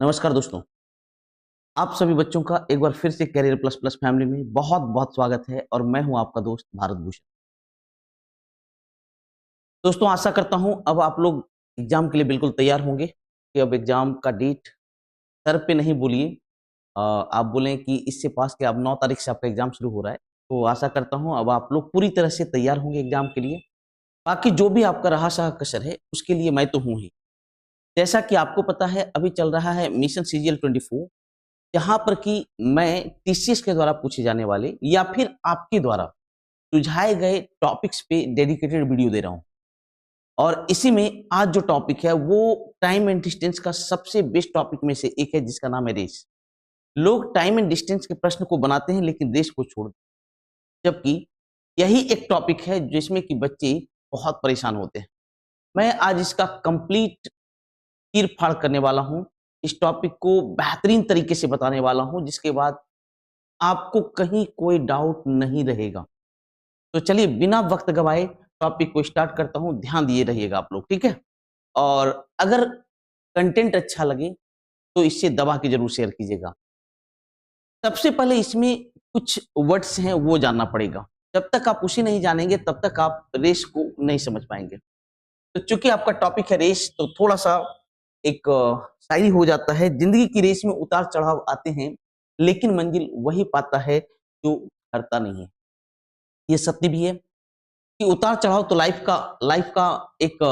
नमस्कार दोस्तों, आप सभी बच्चों का एक बार फिर से करियर प्लस प्लस फैमिली में बहुत-बहुत स्वागत है और मैं हूं आपका दोस्त भारत भूषण। दोस्तों आशा करता हूं अब आप लोग एग्जाम के लिए बिल्कुल तैयार होंगे कि अब एग्जाम का डेट सर पे नहीं बोलिए आप बोलें कि इससे पास के अब 9 तारीख से आपका एग्जाम शुरू हो रहा है। तो आशा करता हूं अब आप लोग पूरी तरह से तैयार होंगे एग्जाम के लिए। बाकी जो भी आपका रहा सहा कसर है उसके लिए मैं तो हूँ ही। जैसा कि आपको पता है अभी चल रहा है मिशन सीजीएल 24 जहाँ पर कि मैं टीसीएस के द्वारा पूछे जाने वाले या फिर आपके द्वारा सुझाए गए टॉपिक्स पे डेडिकेटेड वीडियो दे रहा हूँ। और इसी में आज जो टॉपिक है वो टाइम एंड डिस्टेंस का सबसे बेस्ट टॉपिक में से एक है जिसका नाम है रेस। लोग टाइम एंड डिस्टेंस के प्रश्न को बनाते हैं लेकिन रेस को छोड़ देते हैं। जबकि यही एक टॉपिक है जिसमें कि बच्चे बहुत परेशान होते हैं। मैं आज इसका कंप्लीट चीर-फाड़ करने वाला हूँ। इस टॉपिक को बेहतरीन तरीके से बताने वाला हूँ जिसके बाद आपको कहीं कोई डाउट नहीं रहेगा। तो चलिए बिना वक़्त गवाए टॉपिक को स्टार्ट करता हूँ, ध्यान दिए रहिएगा आप लोग, ठीक है? और अगर कंटेंट अच्छा लगे तो इसे दबा के ज़रूर शेयर कीजिएगा। सबसे पहले इसमें कुछ वर्ड्स हैं वो जानना पड़ेगा। जब तक आप उसे नहीं जानेंगे तब तक आप रेस को नहीं समझ पाएँगे। तो चूँकि आपका टॉपिक है रेस तो थोड़ा-सा एक शायरी हो जाता है, ज़िंदगी की रेस में उतार-चढ़ाव आते हैं, लेकिन मंजिल वही पाता है जो हारता नहीं है। ये सत्य भी है कि उतार-चढ़ाव तो लाइफ का एक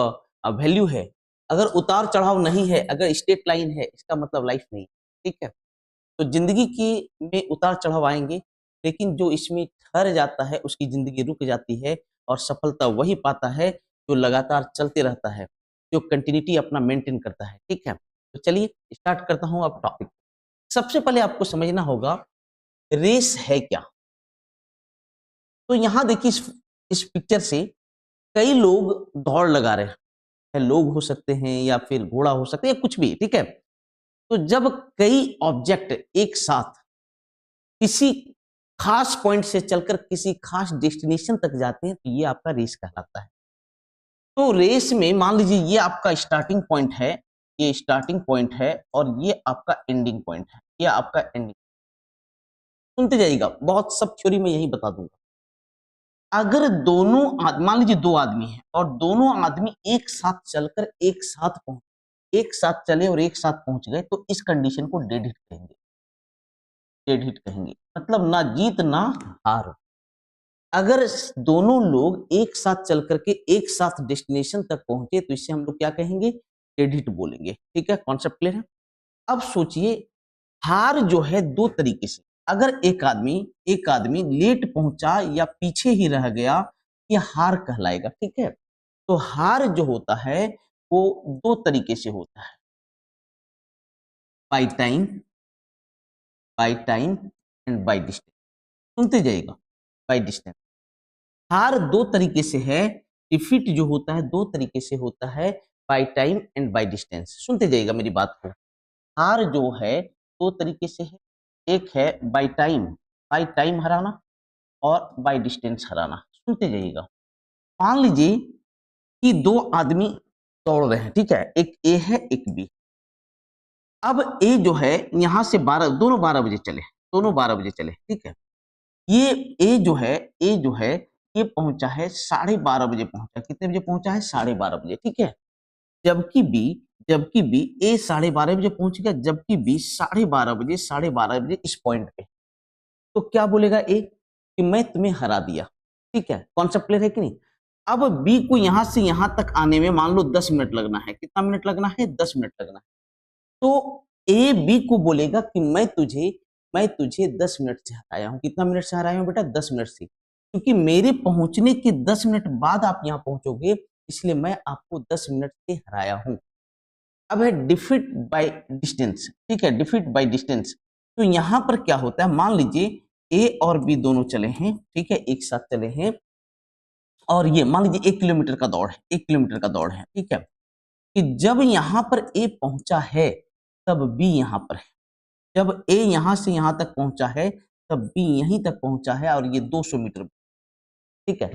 वैल्यू है। अगर उतार-चढ़ाव नहीं है, अगर स्ट्रेट लाइन है, इसका मतलब लाइफ नहीं है, ठीक है? तो ज़िंदगी की में उतार-चढ़ाव आएँगे, लेकिन जो इसमें ठहर जाता है, उसकी ज़िंदगी रुक जाती है और सफलता वही पाता है, जो लगातार चलते रहता है, जो कंटिन्यूटी अपना मेंटेन करता है, ठीक है? तो चलिए स्टार्ट करता हूँ अब टॉपिक। सबसे पहले आपको समझना होगा, रेस है क्या? तो यहाँ देखिए इस पिक्चर से कई लोग दौड़ लगा रहे हैं। लोग हो सकते हैं या फिर घोड़ा हो सकता है या कुछ भी, ठीक है? तो जब कई ऑब्जेक्ट एक साथ किसी खास पॉइंट से चलकर किसी खास डेस्टिनेशन तक जाते हैं, तो ये आपका रेस कहलाता है। तो रेस में मान लीजिए ये आपका स्टार्टिंग पॉइंट है, ये स्टार्टिंग पॉइंट है और ये आपका एंडिंग पॉइंट है। ये आपका एंडिंग सुनते जाइएगा, बहुत सब थ्योरी में यही बता दूँगा। अगर दोनों मान लीजिए 2 आदमी हैं और दोनों आदमी एक साथ चलकर एक साथ चले और एक साथ पहुँच गए, तो इस कंडीशन को डेड हिट कहेंगे। डेड हिट कहेंगे, मतलब ना जीत ना हार। अगर दोनों लोग एक साथ चल करके एक साथ डेस्टिनेशन तक पहुंचे तो इसे हम लोग क्या कहेंगे? डेड हिट बोलेंगे। ठीक है, कॉन्सेप्ट क्लियर है? अब सोचिए हार जो है दो तरीके से। अगर एक आदमी लेट पहुंचा या पीछे ही रह गया, ये हार कहलाएगा। ठीक है, तो हार जो होता है वो दो तरीके से होता है, by time, by time and by distance. सुनते जाइएगा, बाई डिस्टेंस। हार दो तरीके से है, डिफीट जो होता है दो तरीके से होता है, by time and by distance. सुनते जाइएगा मेरी बात को। हार जो है दो तरीके से है, एक है बाय टाइम हराना और बाय डिस्टेंस हराना। सुनते जाइएगा। मान लीजिए कि दो आदमी दौड़ रहे हैं, ठीक है, एक ए है एक बी। अब ए जो है यहाँ से 12 दोनों 12 बजे चले, दोनों 12 बजे चले, ठीक है। ये ए जो है ये पहुंचा है 12:30 बजे पहुंचा। कितने बजे पहुंचा है? 12:30 बजे, ठीक है। जबकि बी ए 12:30 बजे पहुंच गया, जबकि बी 12:30 बजे इस पॉइंट पे। तो क्या बोलेगा ए कि मैं तुम्हें हरा दिया। ठीक है, कॉन्सेप्ट क्लियर है कि नहीं? अब बी को यहां से यहां तक आने में मान लो 10 मिनट लगना है। कितना मिनट लगना है? 10 मिनट लगना है। तो ए बी को बोलेगा कि मैं तुझे 10 मिनट से हराया हूँ। कितना मिनट से हराया हूँ बेटा? 10 मिनट से। क्योंकि मेरे पहुंचने के 10 मिनट बाद आप यहाँ पहुंचोगे, इसलिए मैं आपको 10 मिनट से हराया हूँ। अब है डिफीट बाय डिस्टेंस, ठीक है, डिफीट बाय डिस्टेंस। तो यहाँ पर क्या होता है? मान लीजिए ए और बी दोनों चले हैं, ठीक है, एक साथ चले हैं और ये मान लीजिए 1 किलोमीटर का दौड़ है, 1 किलोमीटर का दौड़ है, ठीक है। कि जब यहाँ पर ए पहुंचा है, तब बी यहाँ पर है। जब ए यहाँ से यहाँ तक पहुंचा है, तब बी यहीं तक पहुंचा है और ये 200 मीटर, ठीक है।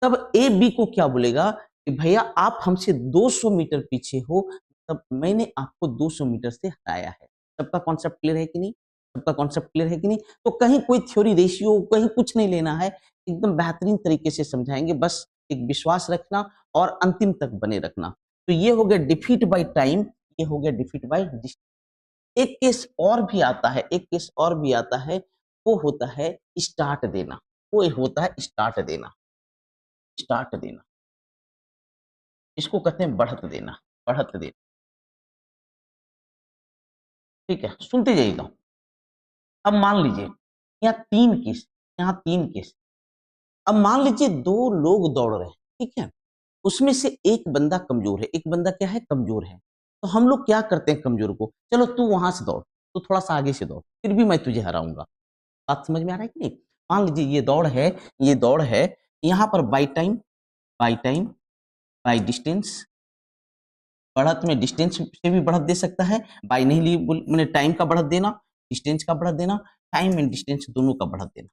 तब ए बी को क्या बोलेगा कि भैया आप हमसे 200 मीटर पीछे हो, तब मैंने आपको 200 मीटर से हराया है। सबका कॉन्सेप्ट क्लियर है कि नहीं? सबका कॉन्सेप्ट क्लियर है कि नहीं? तो कहीं कोई थ्योरी रेशियो कहीं कुछ नहीं लेना है, एकदम बेहतरीन तरीके से समझाएंगे, बस एक विश्वास रखना और अंतिम तक बने रखना। तो ये हो गया डिफीट बाय टाइम, ये हो गया डिफीट बाय डिस्टेंस। एक केस और भी आता है, एक केस और भी आता है, वो होता है स्टार्ट देना, वो होता है स्टार्ट देना, स्टार्ट देना, इसको कहते हैं बढ़त देना, बढ़त देना। ठीक है, सुनते जाइएगा। अब मान लीजिए यहाँ तीन केस, यहाँ तीन केस। अब मान लीजिए दो लोग दौड़ रहे हैं, ठीक है, उसमें से एक बंदा कमजोर है, एक बंदा क्या है, कमजोर है। तो हम लोग क्या करते हैं कमजोर को, चलो तू वहां से दौड़, तू थोड़ा सा आगे से दौड़, फिर भी मैं तुझे हराऊंगा। बात समझ में आ रहा है कि नहीं? मान लीजिए ये दौड़ है, ये दौड़ है, यहाँ पर by time, by time, by distance, बढ़त में डिस्टेंस से भी बढ़त दे सकता है, बाई नहीं ली मैंने, टाइम का बढ़त देना, डिस्टेंस का बढ़त देना, टाइम एंड डिस्टेंस दोनों का बढ़त देना,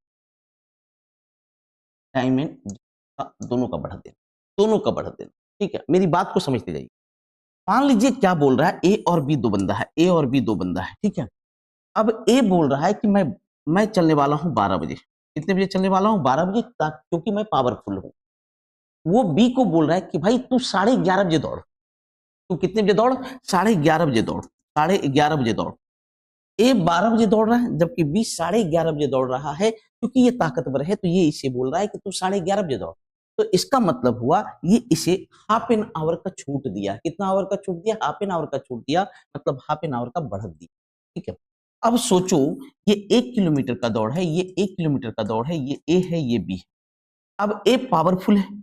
टाइम एंड दोनों का बढ़त देना, दोनों का बढ़त देना। ठीक है, मेरी बात को समझते जाइए। मान लीजिए क्या बोल रहा है, ए और बी दो बंदा है, ए और बी दो बंदा है, ठीक है। अब ए बोल रहा है कि मैं चलने वाला हूं 12 बजे। कितने बजे चलने वाला हूं? 12 बजे, क्योंकि मैं पावरफुल हूं। वो बी को बोल रहा है कि भाई तू 11:30 बजे दौड़। तू कितने बजे दौड़? 11:30 बजे दौड़, 11:30 बजे दौड़। ए 12 बजे दौड़ रहा है, जबकि बी 11:30 बजे दौड़ रहा है, क्योंकि ये ताकतवर है तो ये इसे बोल रहा है कि तू 11:30 बजे दौड़। तो इसका मतलब हुआ ये इसे हाफ एन आवर का छूट दिया। कितना आवर का छूट दिया? हाफ एन आवर का छूट दिया, मतलब हाफ एन आवर का बढ़त दिया। ठीक है, अब सोचो ये 1 किलोमीटर का दौड़ है, ये 1 किलोमीटर का दौड़ है, ये ए है, ये बी है। अब ए पावरफुल है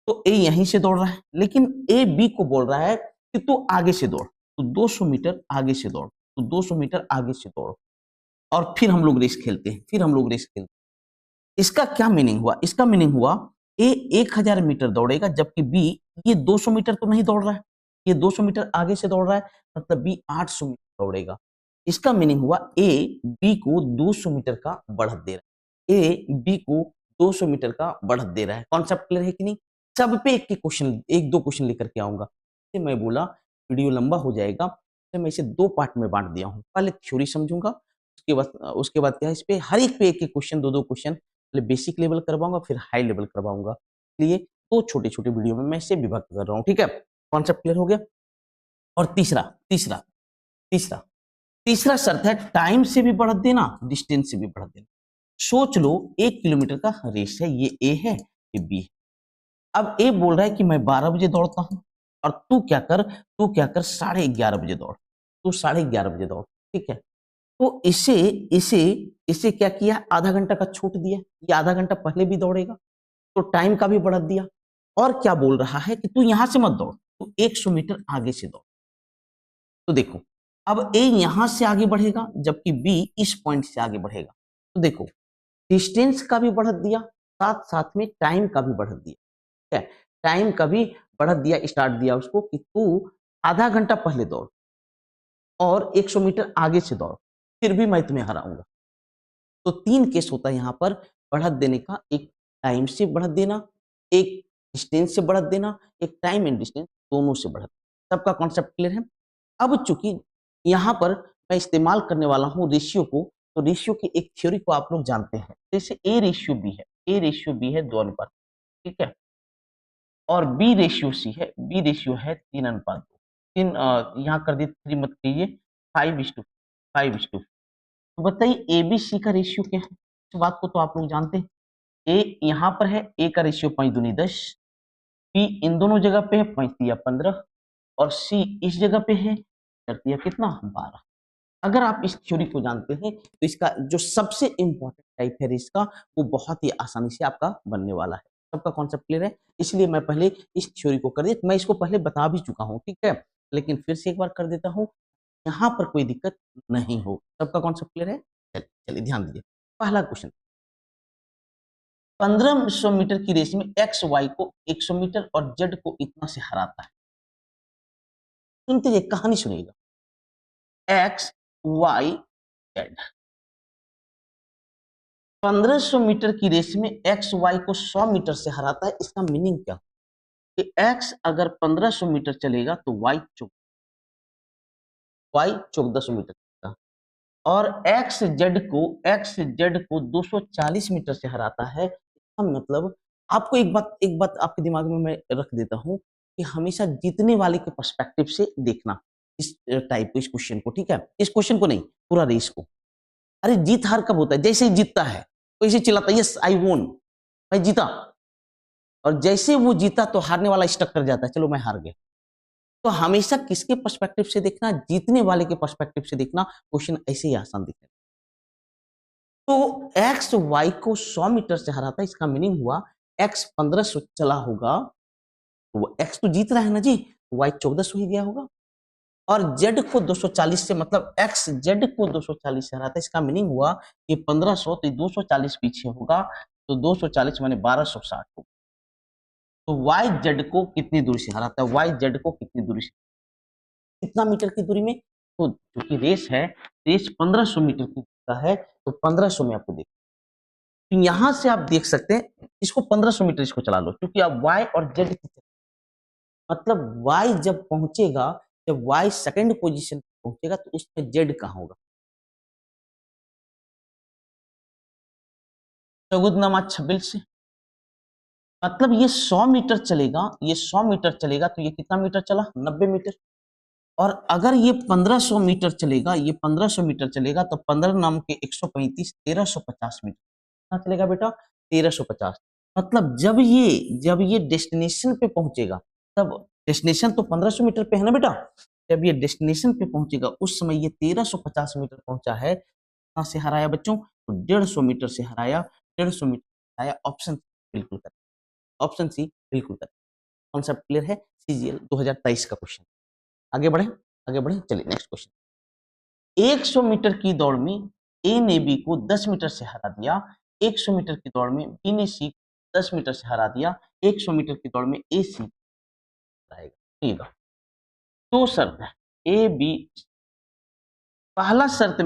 तो ए यहीं से दौड़ रहा है, लेकिन ए बी को बोल रहा है कि तू आगे से दौड़, तू 200 मीटर आगे से दौड़, तू 200 मीटर आगे से दौड़। और फिर हम लोग रेस खेलते हैं, फिर हम लोग रेस खेलते हैं। इसका क्या मीनिंग हुआ? इसका मीनिंग हुआ ए 1000 मीटर दौड़ेगा, जबकि बी ये 200 मीटर तो नहीं दौड़ रहा है, ये 200 मीटर आगे से दौड़ रहा है, मतलब बी 800 मीटर दौड़ेगा। इसका मीनिंग हुआ ए बी को 200 मीटर का बढ़त दे रहा है, ए बी को 200 मीटर का बढ़त दे रहा है। कॉन्सेप्ट क्लियर है कि नहीं? सब पे एक एक क्वेश्चन, एक दो क्वेश्चन लेकर के आऊंगा। मैं बोला वीडियो लंबा हो जाएगा, तो मैं इसे दो पार्ट में बांट दिया हूँ। पहले थ्योरी समझूंगा, उसके बाद क्या है, इस पे हर एक पे एक एक क्वेश्चन, दो दो क्वेश्चन, पहले बेसिक लेवल करवाऊंगा, फिर हाई लेवल करवाऊंगा। इसलिए दो छोटे छोटे वीडियो में मैं इसे विभक्त कर रहा हूँ। ठीक है, कॉन्सेप्ट क्लियर हो गया। और तीसरा तीसरा तीसरा तीसरा शर्त है टाइम से भी बढ़त देना, डिस्टेंस से भी बढ़त देना। सोच लो 1 किलोमीटर का रेस है, ये ए है, ये बी है। अब ए बोल रहा है कि मैं 12 बजे दौड़ता हूं, और तू क्या कर 11:30 बजे दौड़, तू 11:30 बजे दौड़। ठीक है, तो इसे इसे इसे क्या किया, आधा घंटा का छूट दिया, ये आधा घंटा पहले भी दौड़ेगा, तो टाइम का भी बढ़ा दिया। और क्या बोल रहा है कि तू यहां से मत दौड़, तू 100 मीटर आगे से दौड़। तो देखो, अब ए यहां से आगे बढ़ेगा, जबकि बी इस पॉइंट से आगे बढ़ेगा। तो देखो, डिस्टेंस का भी बढ़त दिया, साथ साथ में टाइम का भी बढ़त दिया। ठीक है, टाइम का भी बढ़त दिया, स्टार्ट दिया उसको कि तू आधा घंटा पहले दौड़ और 100 मीटर आगे से दौड़, फिर भी मैं तुम्हें हराऊंगा। तो तीन केस होता है यहाँ पर बढ़त देने का, एक टाइम से बढ़त देना, एक डिस्टेंस से बढ़त देना, एक टाइम एंड डिस्टेंस दोनों से बढ़त। सबका कॉन्सेप्ट क्लियर है? अब चूंकि यहाँ पर मैं इस्तेमाल करने वाला हूँ रेशियो को, तो रेशियो की एक थ्योरी को आप लोग जानते हैं, जैसे ए रेशियो बी है, ए रेशियो बी है 2 अनुपात, ठीक है, और बी रेशियो सी है, बी रेशियो है 3:2। तीन यहाँ कर दिए, 3 मत कीजिए, 5:5। तो बताइए ए बी सी का रेशियो क्या है? इस बात को तो आप लोग जानते हैं। ए यहाँ पर है, ए का रेशियो 5 दूनी 10, बी इन दोनों जगह पे है 5 तिया 15, और सी इस जगह पे है 4 तिया कितना 12। अगर आप इस थ्योरी को जानते हैं तो इसका जो सबसे इंपॉर्टेंट टाइप है रेस का, वो बहुत ही आसानी से आपका बनने वाला है। सबका कॉन्सेप्ट क्लियर है? इसलिए मैं पहले इस थ्योरी को कर दिया, मैं इसको पहले बता भी चुका हूँ, ठीक है, लेकिन फिर से एक बार कर देता हूँ, यहाँ पर कोई दिक्कत नहीं हो। सबका कॉन्सेप्ट क्लियर है? चलिए ध्यान दीजिए। पहला क्वेश्चन, 1500 मीटर की रेस में एक्स वाई को 100 मीटर और जेड को इतना से हराता है। सुनते जाइए, कहानी सुनिएगा। एक्स वाई जेड, 1500 मीटर की रेस में एक्स वाई को 100 मीटर से हराता है। इसका मीनिंग क्या कि एक्स अगर 1500 मीटर चलेगा तो वाई 1400 मीटर चलेगा। और एक्स जेड को 240 मीटर से हराता है, इसका मतलब आपको एक बात आपके दिमाग में मैं रख देता हूँ कि हमेशा जीतने वाले के पर्सपेक्टिव से देखना इस टाइप को, इस क्वेश्चन को, ठीक है, इस क्वेश्चन को नहीं, पूरा रेस को। अरे जीत हार कब होता है? जैसे ही जीतता है वैसे चिल्लाता है यस आई वोन, मैं जीता, और जैसे वो जीता तो हारने वाला स्टक कर जाता है, चलो मैं हार गया। तो हमेशा किसके पर्सपेक्टिव से देखना? जीतने वाले के पर्सपेक्टिव से देखना। क्वेश्चन ऐसे ही आसान दिखेगा। तो एक्स वाई को 100 मीटर से हराता है, इसका मीनिंग हुआ एक्स 1500 चला होगा, तो वो एक्स तो जीत रहा है ना जी, वाई 1400 ही गया होगा। और जेड को 240 से, मतलब एक्स जेड को 240 से हराता है, इसका मीनिंग हुआ कि 1500 तो 240 पीछे होगा, तो 240 माने 1260 होगा। तो वाई जेड को कितनी दूरी से हराता है? वाई जेड को कितनी दूरी से, कितना मीटर की दूरी में? तो क्योंकि रेस है, रेस 1500 मीटर की का है, तो 1500 में आपको देख, तो यहां से आप देख सकते हैं इसको 1500 मीटर इसको चला लो, क्योंकि अब वाई और जेड की, मतलब वाई जब पहुंचेगा, जब वाई सेकंड पोजीशन पहुंचेगा तो उसमें जेड कहां होगा? चौगुना 26 से, मतलब ये 100 मीटर चलेगा, ये 100 मीटर चलेगा, तो ये कितना मीटर चला? 90 मीटर। और अगर ये 1500 मीटर चलेगा, ये 1500 मीटर चलेगा, तो 15 नाम के 135, 1350 मीटर कितना चलेगा बेटा? 1350। मतलब जब ये डेस्टिनेशन पे पहुंचेगा, तब डेस्टिनेशन तो 1500 मीटर पे है ना बेटा, जब ये डेस्टिनेशन पे पहुंचेगा उस समय ये 1350 मीटर पहुंचा है, कहां से हराया बच्चों? तो 150 मीटर से हराया, 150 मीटर हराया। ऑप्शन बिल्कुल करेक्ट, ऑप्शन सी बिल्कुल करेक्ट। कॉन्सेप्ट क्लियर है? सीजीएल 2023 का क्वेश्चन। आगे बढ़े, आगे बढ़े, चलिए नेक्स्ट क्वेश्चन। 100 मीटर की दौड़ में ए ने बी को 10 मीटर से हरा दिया, 100 मीटर की दौड़ में बी ने सी को 10 मीटर से हरा दिया, 100 मीटर की दौड़ में ए सी हराएगा। ठीक है, दो शर्त है ए बी। पहला शर्त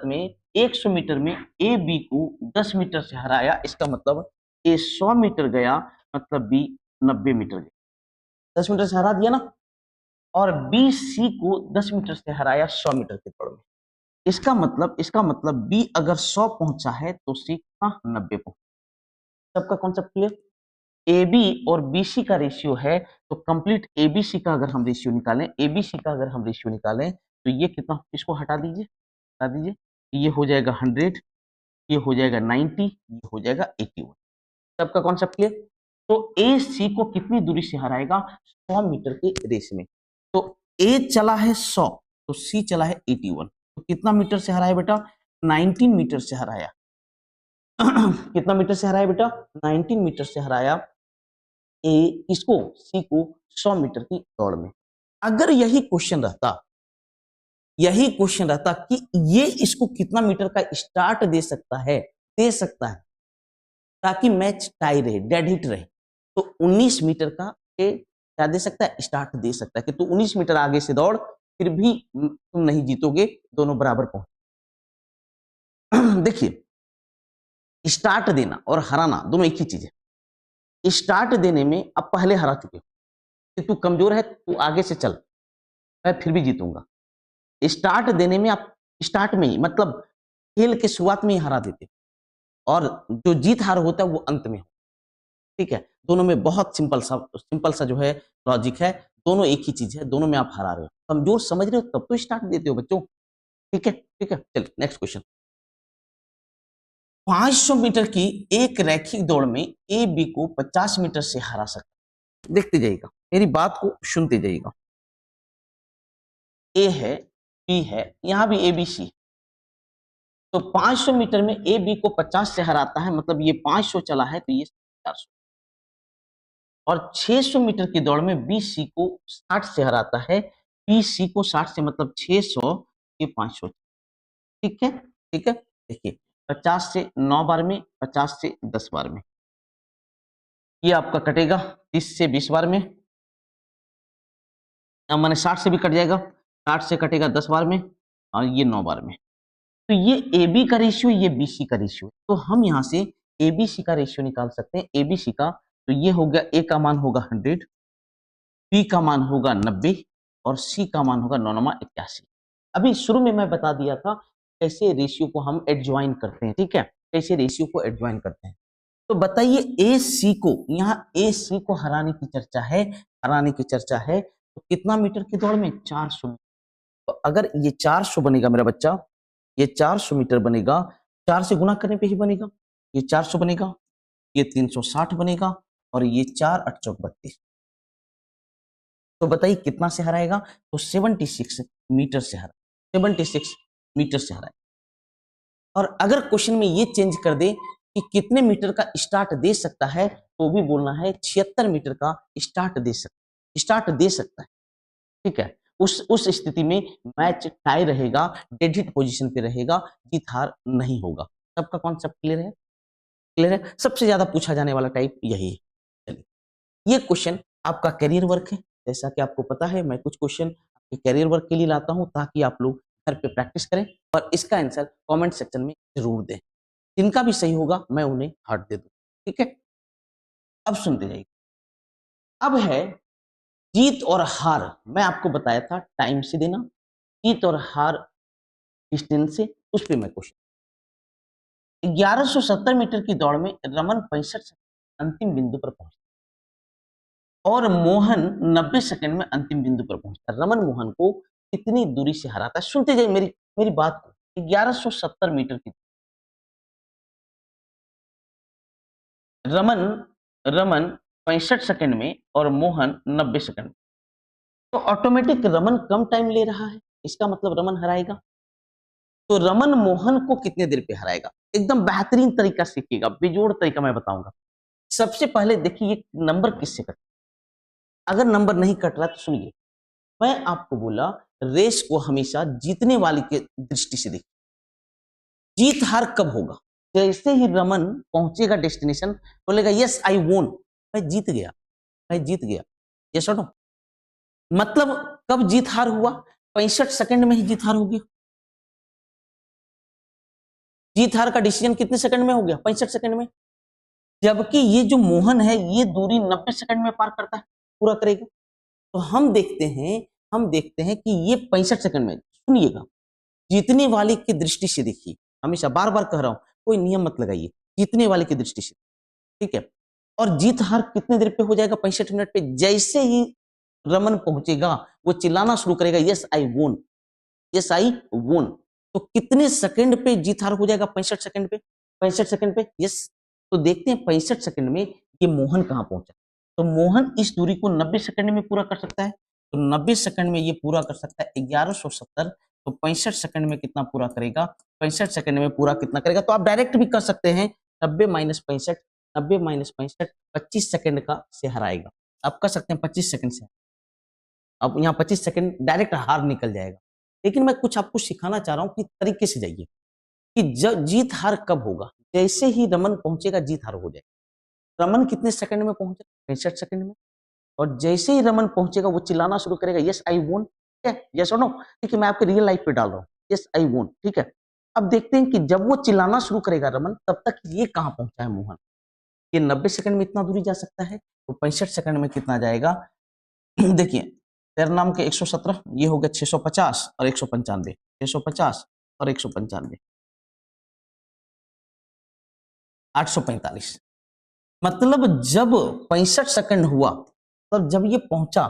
में 100 मीटर में ए बी को 10 मीटर से हराया, इसका मतलब ए 100 मीटर गया, मतलब बी 90 मीटर गया, 10 मीटर से हरा दिया ना। और बी सी को 10 मीटर से हराया 100 मीटर की दौड़ में, इसका मतलब बी अगर 100 पहुंचा है तो सी का 90 पहुंचा। सबका कॉन्सेप्ट क्लियर? ए बी और बी सी का रेशियो है, तो कंप्लीट एबीसी का अगर हम रेशियो निकालें, एबीसी का अगर हम रेशियो निकालें, तो ये कितना, इसको हटा दीजिए, हटा दीजिए, ये हो जाएगा 100, ये हो जाएगा 90, ये हो जाएगा 81। सबका कॉन्सेप्ट क्लियर? तो ए सी को कितनी दूरी से हराएगा? 100 मीटर के रेस में। तो ए चला है 100, तो सी चला है 81, तो कितना मीटर से हराया बेटा? 19 मीटर से हराया। कितना मीटर से हराया बेटा? 19 मीटर से हराया ए इसको, सी को 100 मीटर की दौड़ में। अगर यही क्वेश्चन रहता कि ये इसको कितना मीटर का स्टार्ट दे सकता है, ताकि मैच टाई रहे, डेड हिट रहे, तो 19 मीटर का क्या दे सकता है? स्टार्ट दे सकता है कि तू 19 मीटर आगे से दौड़, फिर भी तुम नहीं जीतोगे, दोनों बराबर पहुंच। देखिए, स्टार्ट देना और हराना दोनों एक ही चीज है। स्टार्ट देने में अब पहले हरा चुके हो कि तू कमजोर है, तू आगे से चल, मैं फिर भी जीतूंगा। स्टार्ट देने में आप स्टार्ट में ही, मतलब खेल के शुरुआत में ही हरा देते हो, और जो जीत हार होता है वो अंत में हो। ठीक है, दोनों में बहुत सिंपल सा जो है लॉजिक है, दोनों एक ही चीज है, दोनों में आप हरा रहे हो। कमजोर समझ रहे हो तब तो स्टार्ट देते हो बच्चों। ठीक है, ठीक है, चलिए नेक्स्ट क्वेश्चन। 500 मीटर की एक रैखिक दौड़ में ए बी को 50 मीटर से हरा सकता है। देखते जाइएगा, मेरी बात को सुनते जाइएगा। ए है, बी है, यहां भी ए बी सी, तो 500 मीटर में ए बी को 50 से हराता है, मतलब ये 500 चला है, तो ये 400। और 600 मीटर की दौड़ में बी सी को 60 से हराता है, बी सी को 60 से, मतलब 600, ये 500। ठीक है, ठीक है, देखिए 50 से 9 बार में, 50 से 10 बार में, ये आपका कटेगा 30 से 20 बार में, मैंने 60 से भी कट जाएगा, 60 से कटेगा 10 बार में, और ये 9 बार में। तो ये ए बी का रेशियो, ये बी सी का रेशियो, तो हम यहाँ से ए बी सी का रेशियो निकाल सकते हैं। ए बी सी का, तो ये हो गया, ए का मान होगा 100, बी का मान होगा 90, और सी का मान होगा 9 × 81। अभी शुरू में मैं बता दिया था कैसे रेशियो को हम एडज्वाइन करते हैं, ठीक है, कैसे रेशियो को एडज्वाइन करते हैं। तो बताइए ए सी को, यहाँ ए सी को हराने की चर्चा है, हराने की चर्चा है, तो कितना मीटर की दौड़ में? 400 मीटर। तो अगर ये 400 बनेगा मेरा बच्चा, ये 400 मीटर बनेगा, 4 से गुना करने पे ही बनेगा, ये 400 बनेगा, ये 360 बनेगा, और ये 4 8 चौक 32। तो बताइए कितना से हराएगा? तो 76 मीटर से हरा, 76 मीटर से हराएगा। और अगर क्वेश्चन में ये चेंज कर दे कि कितने मीटर का स्टार्ट दे सकता है, तो भी बोलना है 76 मीटर का स्टार्ट दे सकता है, ठीक है। उस स्थिति में मैच टाई रहेगा, डेड हिट पोजीशन पे रहेगा, जीत हार नहीं होगा। सबका कॉन्सेप्ट क्लियर है? क्लियर है? सबसे ज्यादा पूछा जाने वाला टाइप यही है। चलिए, ये क्वेश्चन आपका करियर वर्क है। जैसा कि आपको पता है, मैं कुछ क्वेश्चन आपके करियर वर्क के लिए लाता हूं ताकि आप लोग घर पे प्रैक्टिस करें और इसका आंसर कमेंट सेक्शन में जरूर दें। जिनका भी सही होगा मैं उन्हें हार्ट दे दूं, ठीक है। अब सुनते जाइए। अब है जीत और हार। मैं आपको बताया था टाइम से देना, जीत और हार डिस्टेंस से, उस पे मैं क्वेश्चन। 1170 मीटर की दौड़ में रमन 65 अंतिम बिंदु पर पहुंचा और मोहन 90 सेकंड में अंतिम बिंदु पर पहुंचता। रमन मोहन को कितनी दूरी से हराता है? सुनते जाइए मेरी मेरी बात को। 1170 मीटर की रमन रमन 65 सेकंड में और मोहन 90 सेकंड में, तो ऑटोमेटिक रमन कम टाइम ले रहा है, इसका मतलब रमन हराएगा। तो रमन मोहन को कितने देर पे हराएगा? एकदम बेहतरीन तरीका सीखिएगा, बेजोड़ तरीका मैं बताऊंगा। सबसे पहले देखिए ये नंबर किससे कट, अगर नंबर नहीं कट रहा तो सुनिए। मैं आपको बोला रेस को हमेशा जीतने वाले के दृष्टि से देखिए। जीत हार कब होगा? जैसे ही रमन पहुंचेगा डेस्टिनेशन, बोलेगा यस आई वोन, मैं जीत गया, मैं जीत गया। यस और नो? मतलब कब जीत हार हुआ? 65 सेकंड में ही जीत हार हो गया। जीत हार का डिसीजन कितने सेकंड में हो गया? 65 सेकंड में। जबकि ये जो मोहन है ये दूरी 90 सेकंड में पार करता है, पूरा करेगा। तो हम देखते हैं कि ये 65 सेकंड में, सुनिएगा, जीतने वाले की दृष्टि से देखिए, हमेशा बार बार कह रहा हूं, कोई नियम मत लगाइए, जीतने वाले की दृष्टि से, ठीक है। और जीत हार कितने देर पे हो जाएगा? 65 मिनट पे। जैसे ही रमन पहुंचेगा वो चिल्लाना शुरू करेगा यस आई वोन, यस आई वोन। तो कितने सेकंड पे जीत हार हो जाएगा? 65 सेकंड पे, 65 सेकंड पे, यस। तो देखते हैं 65 सेकंड में ये मोहन कहां पहुंचा। तो मोहन इस दूरी को 90 सेकंड में पूरा कर सकता है, तो 90 सेकंड में ये पूरा कर सकता है 1170। तो 65 सेकंड में कितना पूरा करेगा? 65 सेकंड में पूरा कितना करेगा? तो आप डायरेक्ट भी कर सकते हैं, 90 माइनस 65, 90 माइनस 65, 25 सेकंड का से हराएगा। आप कर सकते हैं 25 सेकंड से। अब यहाँ 25 सेकंड डायरेक्ट हार निकल जाएगा। लेकिन मैं कुछ आपको सिखाना चाह रहा हूँ कि तरीके से जाइए कि जीत हार कब होगा। जैसे ही रमन पहुंचेगा जीत हार हो जाएगा। रमन कितने सेकंड में पहुंचे? 65 सेकंड में। और जैसे ही रमन पहुंचेगा वो चिल्लाना शुरू करेगा यस आई वोन, ठीक है, यस और नो। देखिए मैं आपके रियल लाइफ पे डाल रहा हूँ, यस आई वोन, ठीक है। अब देखते हैं कि जब वो चिल्लाना शुरू करेगा रमन, तब तक ये कहाँ पहुंचा है मोहन। ये 90 सेकंड में इतना दूरी जा सकता है, तो 65 सेकंड में कितना जाएगा? देखिए, तेरे नाम के 117, ये हो गया 650 और 195, 650 और 195, 845। मतलब जब 65 सेकंड हुआ, तब जब ये पहुंचा,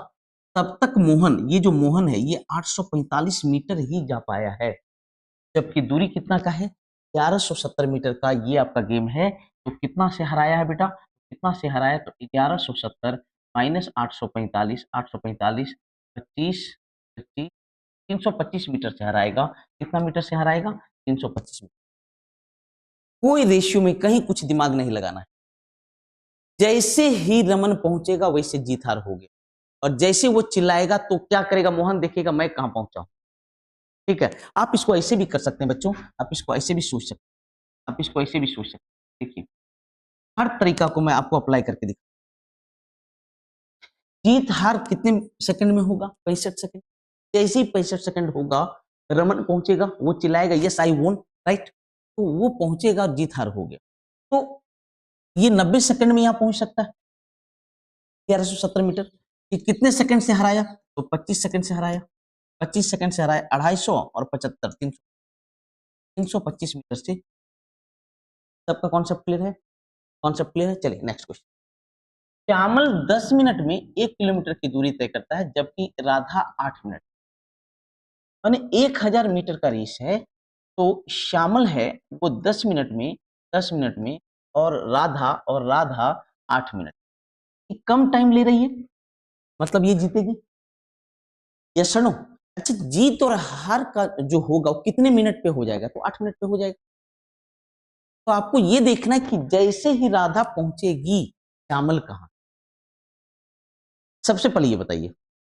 तब तक मोहन, ये जो मोहन है ये 845 मीटर ही जा पाया है। जबकि दूरी कितना का है? 1170 मीटर का ये आपका गेम है। तो कितना से हराया है बेटा? कितना से हराया? तो 1170 माइनस 845, 845, 25, 25, 325 मीटर से हराएगा। कितना मीटर से हराएगा? 325 मीटर। कोई रेशियो में कहीं कुछ दिमाग नहीं लगाना है। जैसे ही रमन पहुंचेगा वैसे जीत हार हो गया। और जैसे वो चिल्लाएगा तो क्या करेगा मोहन? देखेगा मैं कहां पहुंचा हूं, ठीक है। आप इसको ऐसे भी कर सकते हैं बच्चों, आप इसको ऐसे भी सोच सकते हैं, आप इसको ऐसे भी सोच सकते हैं। देखिए हर तरीका को मैं आपको अप्लाई करके दिखा। जीत हार कितने सेकंड में होगा? 65 सेकंड। जैसे ही 65 सेकंड होगा, रमन पहुंचेगा, वो चिल्लाएगा यस आई वोन, राइट। तो वो पहुंचेगा और जीत हार हो गया। तो ये 90 सेकंड में यहां पहुंच सकता है 1170 मीटर। कि कितने सेकंड से हराया? तो 25 सेकंड से हराया। 25 सेकंड से हरा है 250 और 75 300 325 मीटर से। सबका कॉन्सेप्ट क्लियर है? कॉन्सेप्ट क्लियर है? चलिए नेक्स्ट क्वेश्चन। श्यामल 10 मिनट में 1 किलोमीटर की दूरी तय करता है जबकि राधा 8 मिनट। यानी 1000 मीटर का रेस है, तो श्यामल है वो 10 मिनट में और राधा 8 मिनट। ये कम टाइम ले रही है, मतलब ये जीतेगी। यस और नो? अच्छा, जीत और हार का जो होगा वो कितने मिनट पे हो जाएगा? तो 8 मिनट पे हो जाएगा। तो आपको ये देखना है कि जैसे ही राधा पहुंचेगी श्यामल कहां। सबसे पहले ये बताइए,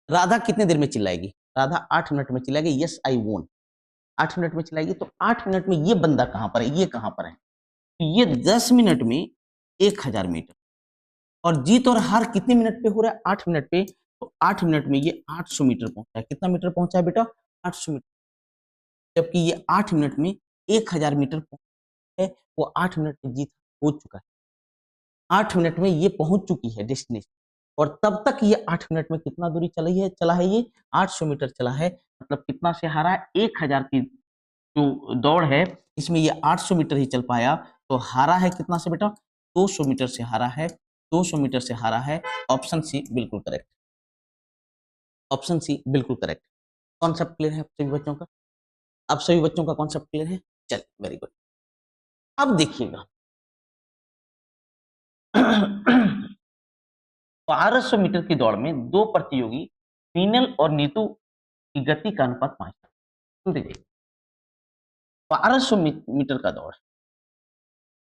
राधा कितने देर में चिल्लाएगी? राधा 8 मिनट में चिल्लाएगी, यस आई वोन। 8 मिनट में चिल्लाएगी, तो 8 मिनट में ये बंदा कहां पर है, ये कहां पर है? तो ये 10 मिनट में 1000 मीटर। और जीत और हार कितने मिनट पे हो रहा है? 8 मिनट पे। तो 8 मिनट में ये 800 मीटर पहुंचा है। कितना मीटर पहुंचा है बेटा? 800 मीटर। जबकि ये 8 मिनट में 1000 मीटर पहुंचा है, वो 8 मिनट में जीत हो चुका है। 8 मिनट में ये पहुंच चुकी है डेस्टिनेशन। और तब तक ये 8 मिनट में कितना दूरी चला है ये 800 मीटर चला है। मतलब कितना से हारा है? 1000 की जो दौड़ है इसमें ये 800 मीटर ही चल पाया, तो हारा है कितना से बेटा? 200 मीटर से हारा है। 200 मीटर से हारा है। ऑप्शन सी बिल्कुल करेक्ट। ऑप्शन सी बिल्कुल करेक्ट। कॉन्सेप्ट क्लियर है आप सभी बच्चों का? अब सभी बच्चों का कॉन्सेप्ट क्लियर है? चलिए वेरी गुड। अब देखिएगा 1200 मीटर की दौड़ में दो प्रतियोगी मीनल और नीतू की गति का अनुपात 5 था। देखिए 1200 मीटर का दौड़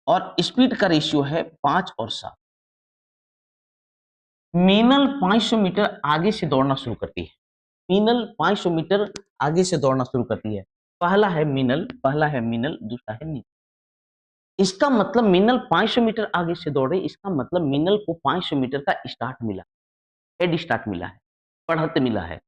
और स्पीड का रेशियो है 5 और 7। मीनल 500 मीटर आगे से दौड़ना शुरू करती है। मीनल 500 मीटर आगे से दौड़ना शुरू करती है। पहला है मीनल, दूसरा है नीतू। इसका मतलब मीनल 500 मीटर आगे से दौड़े, इसका मतलब मीनल को 500 मीटर का स्टार्ट मिला, हेड स्टार्ट मिला है, बढ़त मिला है।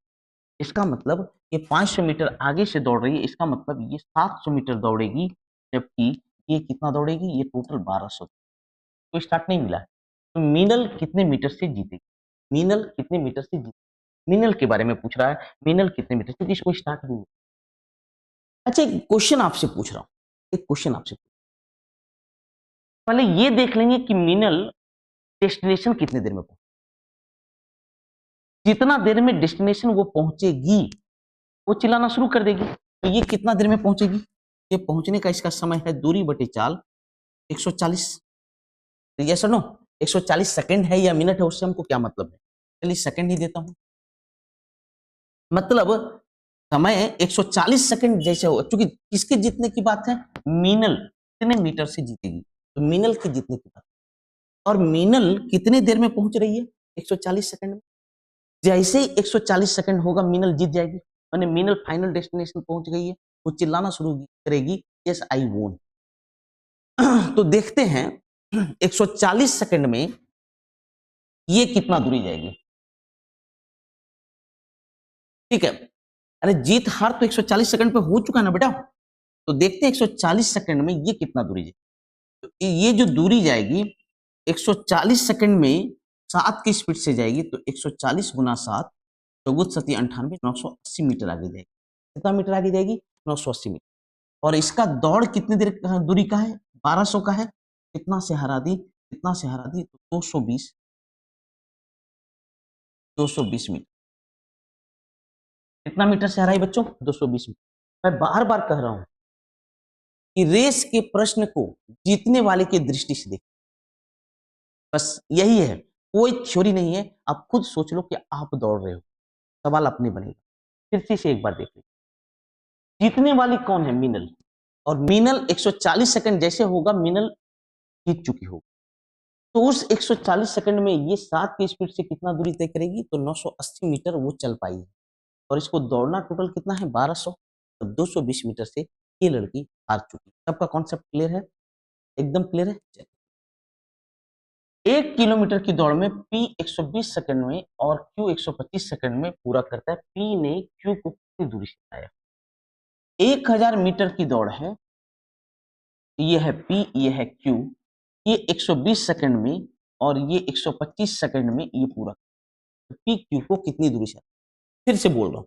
इसका मतलब ये 500 मीटर आगे से दौड़ रही है, इसका मतलब ये 700 मीटर दौड़ेगी, जबकि ये कितना दौड़ेगी? ये टोटल 1200। तो स्टार्ट नहीं मिला है। तो मीनल कितने मीटर से जीतेगी? मीनल कितने मीटर से जीतेगी? मीनल के बारे में पूछ रहा है, मीनल कितने मीटर, क्योंकि इसको स्टार्ट भी नहीं। अच्छा, एक क्वेश्चन आपसे पूछ रहा हूँ, एक क्वेश्चन आपसे। पहले ये देख लेंगे कि मीनल डेस्टिनेशन कितने देर में पहुंचे। जितना देर में डेस्टिनेशन वो पहुंचेगी वो चिल्लाना शुरू कर देगी। तो ये कितना देर में पहुंचेगी? ये पहुंचने का इसका समय है दूरी बटे चाल 140। यस और नो? 140 सेकंड है या मिनट है उससे हमको क्या मतलब है? चलिए सेकंड ही देता हूं। मतलब समय 140 सेकंड जैसे हो, क्योंकि किसके जीतने की बात है? मीनल कितने मीटर से जीतेगी, तो मीनल के जीतने की बात। और मीनल कितने देर में पहुंच रही है? 140 सेकंड में। जैसे ही 140 सेकंड होगा मीनल जीत जाएगी, माने मीनल फाइनल डेस्टिनेशन पहुंच गई है। वो चिल्लाना शुरू करेगी, यस आई वोन। तो देखते हैं 140 सेकंड में ये कितना दूरी जाएगी। ठीक है, अरे जीत हार तो 140 सेकंड पे हो चुका है ना बेटा। तो देखते हैं 140 सेकंड में ये कितना दूरी जाएगी। तो ये जो दूरी जाएगी 140 सेकंड में 7 की स्पीड से जाएगी, तो 140 गुना 7 चौगुत सती 98 980 मीटर आगे जाएगी। कितना मीटर आगे जाएगी? 980 मीटर। और इसका दौड़ कितनी देर दूरी का है? 1200 का है। कितना से हरा दी? कितना से हरा दी? तो 220 मीटर। कितना मीटर से हराई बच्चों? 220 मीटर। मैं बार बार कह रहा हूं कि रेस के प्रश्न को जीतने वाले की दृष्टि से देख, बस यही है, कोई थ्योरी नहीं है। आप खुद सोच लो कि आप दौड़ रहे हो, सवाल अपने बनेगा। फिर से एक बार देख लीजिए, जीतने वाली कौन है? मीनल। और मीनल 140 सेकंड जैसे होगा मीनल जीत चुकी होगी। तो उस 140 सेकंड में ये 7 की स्पीड से कितना दूरी तय करेगी? तो 980 मीटर वो चल पाई है। और इसको दौड़ना टोटल कितना है? 1200। तो 220 मीटर से ये लड़की हार चुकी है। सबका कॉन्सेप्ट क्लियर है? एकदम क्लियर है? चलिए, 1 किलोमीटर की दौड़ में पी 120 सेकंड में और क्यू 125 सेकंड में पूरा करता है। पी ने क्यू को कितनी दूरी से लाया? 1000 मीटर की दौड़ है, ये है पी, ये है क्यू। ये 120 सेकंड में और ये 125 सेकंड में ये पूरा। तो पी क्यू को कितनी दूरी से? फिर से बोल रहा हूं,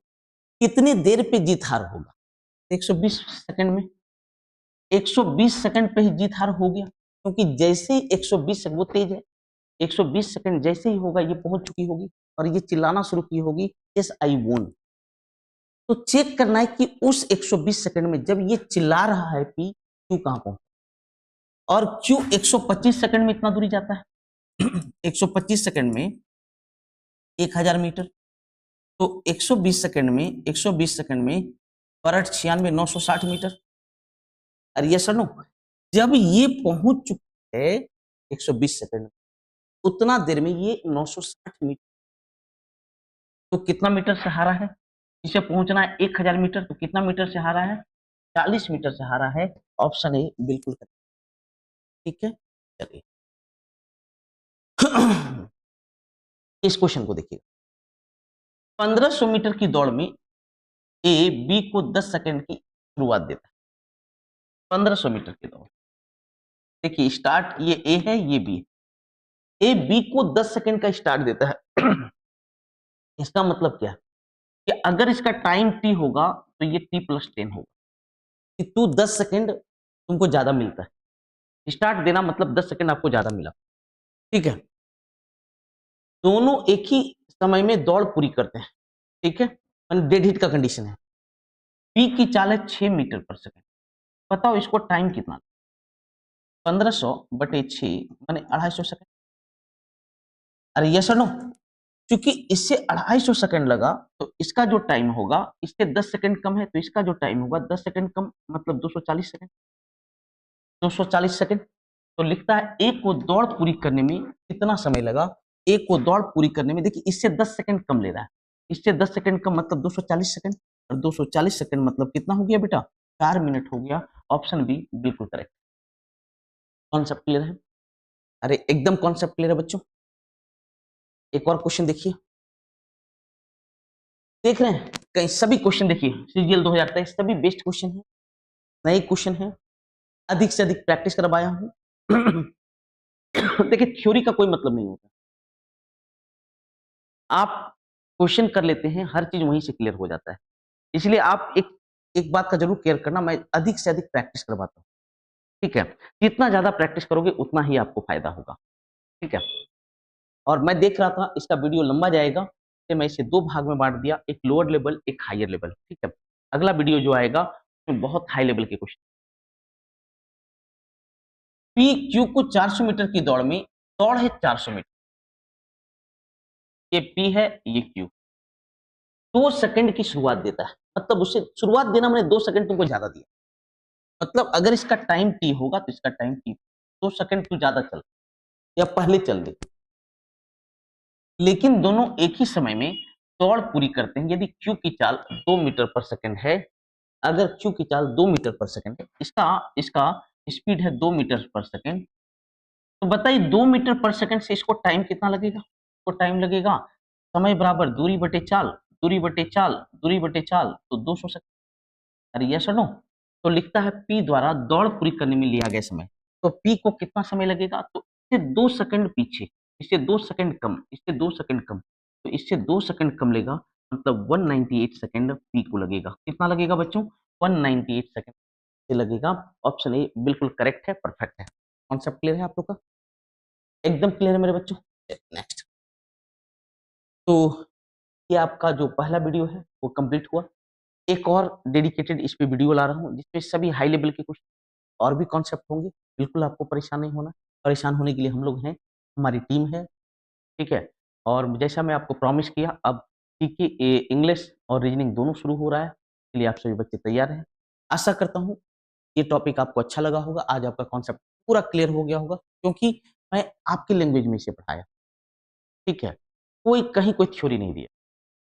कितनी देर पे जीत हार होगा? 120 सेकंड में। 120 सेकंड पे ही जीत हार हो गया, क्योंकि जैसे ही 120 सेकंड, वो तेज है, 120 सेकंड जैसे ही होगा ये पहुंच चुकी होगी और ये चिल्लाना शुरू की होगी, यस आई वोन। तो चेक करना है कि उस 120 सेकंड में जब ये चिल्ला रहा है पी, क्यू कहां पहुंचा, और क्यू 125 सेकंड में इतना दूरी जाता है। 125 सेकंड में 1000 मीटर, तो 120 सेकंड में 120 सेकंड में परट 96 960 मीटर। अरे ये सुनो, जब ये पहुंच चुकी है 120 सेकंड में, उतना देर में ये 960 मीटर, तो कितना मीटर से हारा है? इसे पहुंचना है 1000 मीटर, तो कितना मीटर से हारा है? 40 मीटर से हारा है। ऑप्शन ए बिल्कुल करेक्ट। ठीक है, चलिए। इस क्वेश्चन को देखिए। 1500 मीटर की दौड़ में ए बी को 10 सेकंड की शुरुआत देता है। 1500 मीटर की दौड़, देखिए स्टार्ट ये ए है, ये बी है। ए बी को 10 सेकंड का स्टार्ट देता है। इसका मतलब क्या है कि अगर इसका टाइम टी होगा तो ये टी प्लस 10 होगा, कि तू 10 सेकंड तुमको ज्यादा मिलता है। स्टार्ट देना मतलब 10 सेकंड आपको ज्यादा मिला। ठीक है, दोनों एक ही समय में दौड़ पूरी करते हैं। ठीक है, डेड हिट का कंडीशन है। पी की चाल है 6 मीटर पर सेकंड। बताओ इसको टाइम कितना? 1500 बटे 6 माने 250 सेकंड। अरे यस और नो? क्योंकि इससे 250 सेकंड लगा, तो इसका जो टाइम होगा इससे 10 सेकंड कम है, तो इसका जो टाइम होगा 10 सेकंड कम, मतलब 240 सेकंड। 240 सेकंड। तो लिखता है एक को दौड़ पूरी करने में कितना समय लगा? एक को दौड़ पूरी करने में, देखिए इससे 10 सेकंड कम ले रहा है, इससे 10 सेकंड कम मतलब 240 सेकंड, और 240 सेकंड मतलब कितना हो गया बेटा? 4 मिनट हो गया। ऑप्शन बी बिल्कुल करेक्ट। कॉन्सेप्ट क्लियर है? अरे एकदम कॉन्सेप्ट क्लियर है बच्चों। एक और क्वेश्चन देखिए, देख रहे हैं कहीं सभी क्वेश्चन देखिए सीजीएल 2023 सभी बेस्ट क्वेश्चन है, नए क्वेश्चन है, अधिक से अधिक प्रैक्टिस करवाया हूं। देखिए थ्योरी का कोई मतलब नहीं होता, आप क्वेश्चन कर लेते हैं हर चीज वहीं से क्लियर हो जाता है। इसलिए आप एक एक बात का जरूर केयर करना, मैं अधिक से अधिक प्रैक्टिस करवाता हूँ। ठीक है, जितना ज्यादा प्रैक्टिस करोगे उतना ही आपको फायदा होगा। ठीक है, और मैं देख रहा था इसका वीडियो लंबा जाएगा, तो मैं इसे 2 भाग में बांट दिया, एक लोअर लेवल एक हायर लेवल। ठीक है, अगला वीडियो जो आएगा उसमें बहुत हाई लेवल के क्वेश्चन। पी क्यू को 400 मीटर की दौड़ में, दौड़ है 400 मीटर, ये पी है ये क्यू, 2 सेकंड की शुरुआत देता है, मतलब उसे शुरुआत देना मैंने 2 सेकंड तुमको ज्यादा दिया, मतलब अगर इसका टाइम टी होगा तो इसका टाइम टी, 2 सेकंड तू ज्यादा चल या पहले चल दे, लेकिन दोनों एक ही समय में दौड़ पूरी करते हैं। यदि क्यू की चाल 2 मीटर पर सेकंड है, अगर क्यू की चाल 2 मीटर पर सेकंड है, इसका इसका स्पीड है 2 मीटर पर सेकंड, तो बताइए 2 मीटर पर सेकंड से इसको टाइम कितना लगेगा? तो टाइम लगेगा समय बराबर दूरी बटे चाल, दूरी बटे चाल, दूरी बटे चाल, तो 200 सेकंड। अरे यस और नो? तो लिखता है पी द्वारा दौड़ पूरी करने में लिया गया समय, तो पी को कितना समय लगेगा? तो इससे 2 सेकंड पीछे, इससे 2 सेकंड कम, इससे 2 सेकंड कम, तो इससे 2 सेकंड कम लेगा, मतलब 198 सेकंड पी को लगेगा। कितना लगेगा बच्चों? 198 सेकंड से लगेगा। ऑप्शन ए बिल्कुल करेक्ट है, परफेक्ट है। कॉन्सेप्ट क्लियर है आप लोग का? एकदम क्लियर है मेरे बच्चों। नेक्स्ट, तो ये आपका जो पहला वीडियो है वो कंप्लीट हुआ। एक और डेडिकेटेड इस पे वीडियो ला रहा हूँ जिसपे सभी हाई लेवल के क्वेश्चन और भी कॉन्सेप्ट होंगे। बिल्कुल आपको परेशान नहीं होना, परेशान होने के लिए हम लोग हैं, हमारी टीम है। ठीक है, और जैसा मैं आपको प्रॉमिस किया, अब सीके इंग्लिश और रीजनिंग दोनों शुरू हो रहा है, इसलिए आप सभी बच्चे तैयार हैं। आशा करता हूँ ये टॉपिक आपको अच्छा लगा होगा, आज आपका कॉन्सेप्ट पूरा क्लियर हो गया होगा, क्योंकि मैं आपकी लैंग्वेज में इसे पढ़ाया। ठीक है, कोई कहीं कोई थ्योरी नहीं दिया।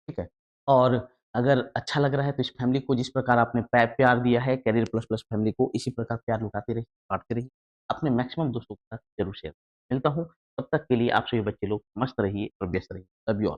ठीक है, और अगर अच्छा लग रहा है तो इस फैमिली को जिस प्रकार आपने प्यार दिया है, कैरियर प्लस प्लस फैमिली को इसी प्रकार प्यार लुटाते रहिए, बांटते रहिए, अपने मैक्सिमम दोस्तों के साथ जरूर शेयर। मिलता हूँ, तब तक के लिए आप सभी बच्चे लोग मस्त रहिए और व्यस्त रहिए। Love you all.